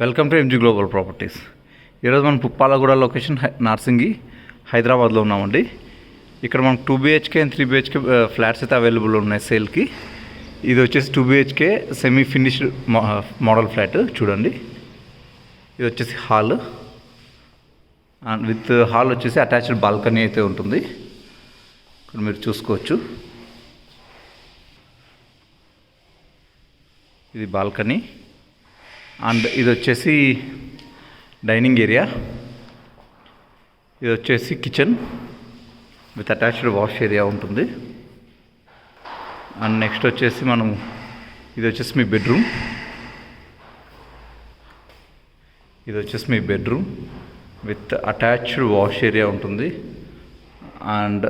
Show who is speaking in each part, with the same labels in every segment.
Speaker 1: Welcome to MG global properties. ఈరోజు మనం Puppalaguda location Narsingi హైదరాబాద్లో ఉన్నామండి. ఇక్కడ మనకు 2 BHK అండ్ 3 BHK ఫ్లాట్స్ అయితే అవైలబుల్ ఉన్నాయి సేల్కి. ఇది వచ్చేసి 2 BHK semi finished model flat. చూడండి, ఇది వచ్చేసి హాల్ అండ్ విత్ హాల్ వచ్చేసి అటాచ్డ్ బాల్కనీ అయితే ఉంటుంది. ఇక్కడ మీరు చూసుకోవచ్చు, ఇది బాల్కనీ అండ్ ఇది వచ్చేసి డైనింగ్ ఏరియా. ఇది వచ్చేసి kitchen with attached wash area ఉంటుంది. అండ్ నెక్స్ట్ వచ్చేసి ఇది వచ్చేసి మీ బెడ్రూమ్. ఇది వచ్చేసి మీ bedroom with attached wash area ఉంటుంది అండ్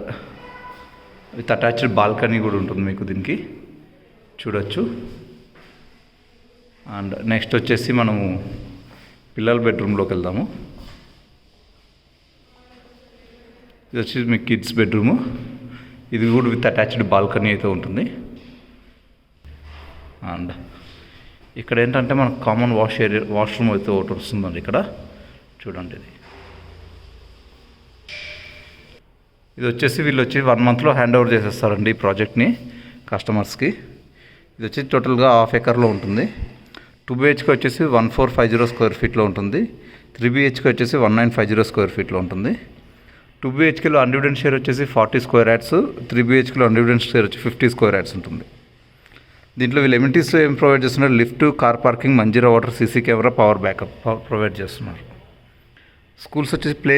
Speaker 1: విత్ అటాచ్డ్ బాల్కనీ కూడా ఉంటుంది మీకు దీనికి, చూడొచ్చు. అండ్ నెక్స్ట్ వచ్చేసి మనము పిల్లల బెడ్రూమ్లోకి వెళ్దాము. ఇది వచ్చేసి మీ కిడ్స్ బెడ్రూము. ఇది కూడా విత్ అటాచ్డ్ బాల్కనీ అయితే ఉంటుంది. అండ్ ఇక్కడ ఏంటంటే మనకు కామన్ వాష్రూమ్ అయితే ఒకటి వస్తుందండి ఇక్కడ, చూడండి. ఇది వచ్చేసి వీళ్ళు వచ్చి 1 monthలో హ్యాండ్ ఓవర్ చేసేస్తారండి ఈ ప్రాజెక్ట్ని కస్టమర్స్కి. ఇది వచ్చి టోటల్గా 1/2 acre ఉంటుంది. 2 BHK వచ్చేసి 1450 square feet ఉంటుంది. 3 BHK వచ్చేసి 1950 square feet ఉంటుంది. 2 BHKలో అన్డివిడెంట్ షేర్ వచ్చేసి 40 square yards, 3 BHKలో అన్డివిడెంట్ షేర్ వచ్చి 50 square yards ఉంటుంది. దీంట్లో వీళ్ళు ఎమ్యూనిటీస్లో ఏం ప్రొవైడ్ చేస్తున్నారు? Lift, car parking, Manjeera water, CC camera, power backup provide చేస్తున్నారు. స్కూల్స్ వచ్చేసి ప్లే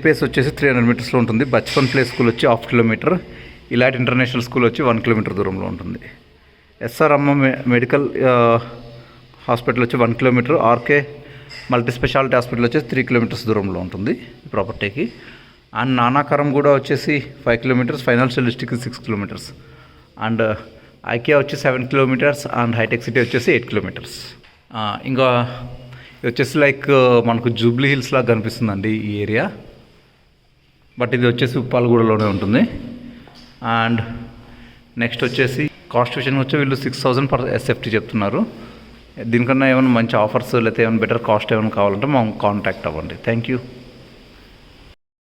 Speaker 1: ప్లేస్ వచ్చేసి 300 meters ఉంటుంది. బచ్పన్ ప్లే స్కూల్ వచ్చి 1/2 kilometer, ఇలాంటి ఇంటర్నేషనల్ స్కూల్ వచ్చి 1 kilometer దూరంలో ఉంటుంది. ఎస్ఆర్ అమ్మ మెడికల్ హాస్పిటల్ వచ్చి 1 kilometer, RK multi speciality hospital వచ్చేసి 3 kilometers దూరంలో ఉంటుంది ఈ ప్రాపర్టీకి. అండ్ నానాకరం కూడా వచ్చేసి 5 kilometers, financial district 6 kilometers, and IKEA వచ్చి 7 kilometers, అండ్ హైటెక్ సిటీ వచ్చేసి 8 kilometers. ఇంకా ఇది వచ్చేసి లైక్ మనకు జూబ్లీ హిల్స్ లాగా కనిపిస్తుందండి ఈ ఏరియా, బట్ ఇది వచ్చేసి ఉప్పాలగూడలోనే ఉంటుంది. అండ్ నెక్స్ట్ వచ్చేసి కాస్ట్ విషయానికి వచ్చి వీళ్ళు 6000 per SFT చెప్తున్నారు. దీనికన్నా ఏమైనా మంచి ఆఫర్స్ లేకపోతే ఏమైనా బెటర్ కాస్ట్ ఏమైనా కావాలంటే మనం కాంటాక్ట్ అవ్వండి. Thank you.